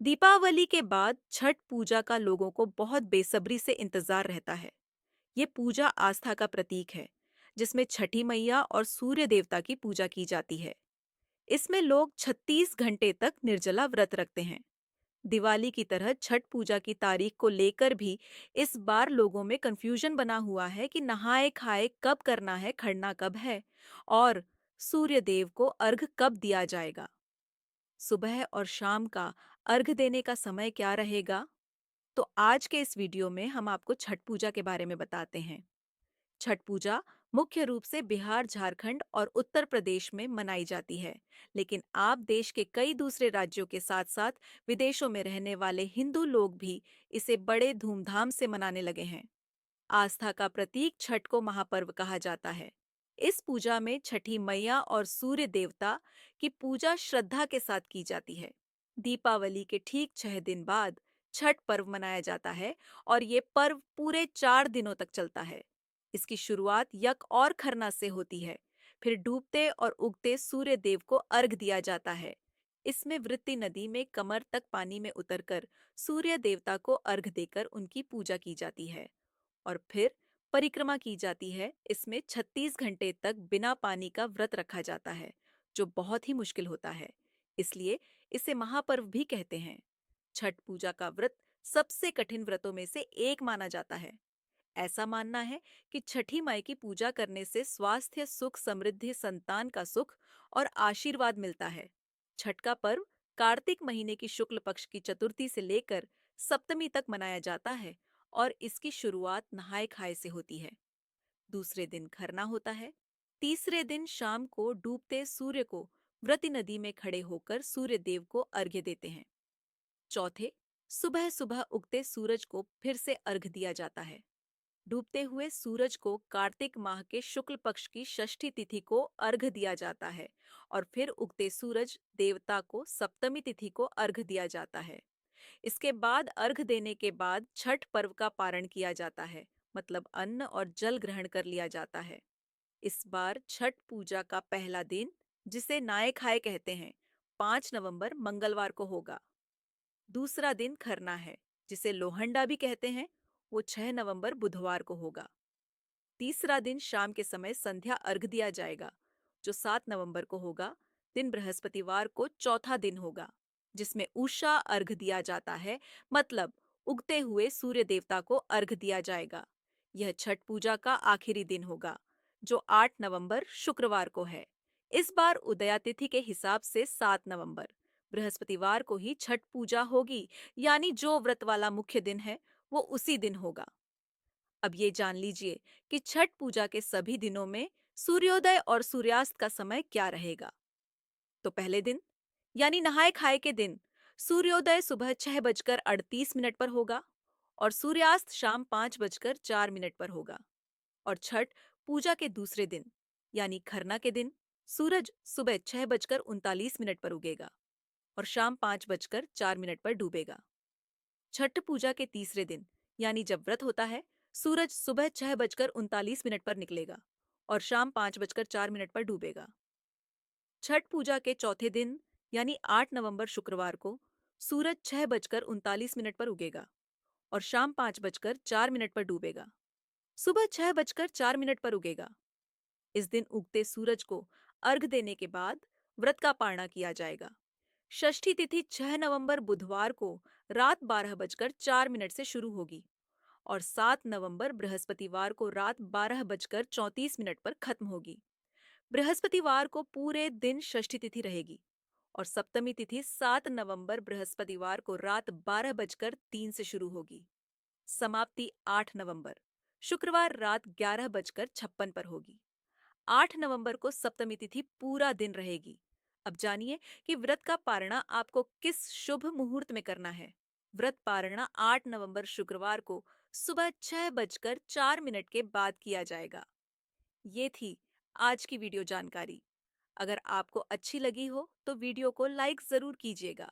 दीपावली के बाद छठ पूजा का लोगों को बहुत बेसब्री से इंतजार रहता है। ये पूजा आस्था का प्रतीक है, जिसमें छठी मैया और सूर्य देवता की पूजा की जाती है। इसमें लोग 36 घंटे तक निर्जला व्रत रखते हैं। दिवाली की तरह छठ पूजा की तारीख को लेकर भी इस बार लोगों में कंफ्यूजन बना हुआ है कि नहाए खाए कब करना है, खड़ना कब है और सूर्य देव को अर्घ कब दिया जाएगा। सुबह और शाम का अर्घ देने का समय क्या रहेगा? तो आज के इस वीडियो में हम आपको छठ पूजा के बारे में बताते हैं। छठ पूजा मुख्य रूप से बिहार, झारखंड और उत्तर प्रदेश में मनाई जाती है, लेकिन आप देश के कई दूसरे राज्यों के साथ-साथ विदेशों में रहने वाले हिंदू लोग भी इसे बड़े धूमधाम से मनाने लगे हैं। आस्था का प्रतीक छठ को महापर्व कहा जाता है। इस पूजा में छठी मैया और सूर्य देवता की पूजा श्रद्धा के साथ की जाती है। दीपावली के ठीक 6 दिन बाद छठ पर्व मनाया जाता है और ये पर्व पूरे 4 दिनों तक चलता है। इसकी शुरुआत यक और खरना से होती है। फिर डूबते और उगते सूर्य देव को अर्घ दिया जाता है। इसमें वृत्ति नदी में कमर तक पानी में उतरकर सूर्य देवता को अर्घ देकर उनकी पूजा की जाती है और फिर परिक्रमा की जाती है। इसमें 36 घंटे तक बिना पानी का व्रत रखा जाता है, जो बहुत ही मुश्किल होता है। इसलिए इसे महापर्व भी कहते हैं। छठ पूजा का व्रत सबसे कठिन व्रतों में से एक माना जाता है। ऐसा मानना है कि छठी माई की पूजा करने से स्वास्थ्य, सुख, समृद्धि, संतान का सुख और आशीर्वाद मिलता है। छठ का पर्व कार्तिक महीने की शुक्ल पक्ष की चतुर्थी से लेकर सप्तमी तक मनाया जाता है और इसकी शुरुआत नहाय खाए से होती है। दूसरे दिन खरना होता है। तीसरे दिन शाम को डूबते सूर्य को व्रती नदी में खड़े होकर सूर्य देव को अर्घ्य देते हैं। चौथे, सुबह सुबह उगते सूरज को फिर से अर्घ दिया जाता है। डूबते हुए सूरज को कार्तिक माह के शुक्ल पक्ष की षष्ठी तिथि को अर्घ दिया जाता है और फिर उगते सूरज देवता को सप्तमी तिथि को अर्घ दिया जाता है। इसके बाद अर्घ देने के बाद छठ पर्व का पारण किया जाता है, मतलब अन्न और जल ग्रहण कर लिया जाता है। इस बार छठ पूजा का पहला दिन, जिसे नाय खाए कहते हैं, 5 नवंबर मंगलवार को होगा। दूसरा दिन खरना है, जिसे लोहंडा भी कहते हैं, वो 6 नवंबर बुधवार को होगा। तीसरा दिन शाम के समय संध्या अर्घ दिया जाएगा, जो 7 नवंबर को होगा। दिन बृहस्पतिवार को चौथा दिन होगा, जिसमें उषा अर्घ दिया जाता है, मतलब उगते हुए सूर्य देवता को अर्घ दिया जाएगा। यह छठ पूजा का आखिरी दिन होगा, जो 8 नवंबर शुक्रवार को है। इस बार उदया तिथि के हिसाब से 7 नवंबर बृहस्पतिवार को ही छठ पूजा होगी, यानी जो व्रत वाला मुख्य दिन है वो उसी दिन होगा। अब ये जान लीजिए कि छठ पूजा के सभी दिनों में सूर्योदय और सूर्यास्त का समय क्या रहेगा। तो पहले दिन, यानी नहाय खाए के दिन, सूर्योदय सुबह 6:38 पर होगा और सूर्यास्त शाम 5:04 पर होगा। और छठ पूजा के दूसरे दिन, यानी खरना के दिन, सूरज सुबह 6:39 पर उगेगा और शाम 5:04 पर डूबेगा। छठ पूजा के तीसरे दिन, यानी जब व्रत होता है, सूरज सुबह 6:39 पर निकलेगा और शाम 5:04 पर डूबेगा। छठ पूजा के चौथे दिन, यानी 8 नवंबर शुक्रवार को, सूरज 6:39 पर उगेगा और शाम 5:04 पर डूबेगा। सुबह 6:04 पर उगेगा। इस दिन उगते सूरज को अर्घ देने के बाद व्रत का पारणा किया जाएगा। षष्ठी तिथि 6 नवंबर बुधवार को रात 12:04 से शुरू होगी और 7 नवंबर बृहस्पतिवार को रात 12:34 पर खत्म होगी। बृहस्पतिवार को पूरे दिन षष्ठी तिथि रहेगी और सप्तमी तिथि 7 नवंबर बृहस्पतिवार को रात 12:03 से शुरू होगी। समाप्ति 8 नवंबर शुक्रवार रात 11:56 पर होगी। 8 नवंबर को सप्तमी तिथि पूरा दिन रहेगी। अब जानिए कि व्रत का पारणा आपको किस शुभ मुहूर्त में करना है। व्रत पारणा 8 नवंबर शुक्रवार को सुबह 6:04 के बाद किया जाएगा। ये थी आज की वीडियो जानकारी। अगर आपको अच्छी लगी हो तो वीडियो को लाइक जरूर कीजिएगा।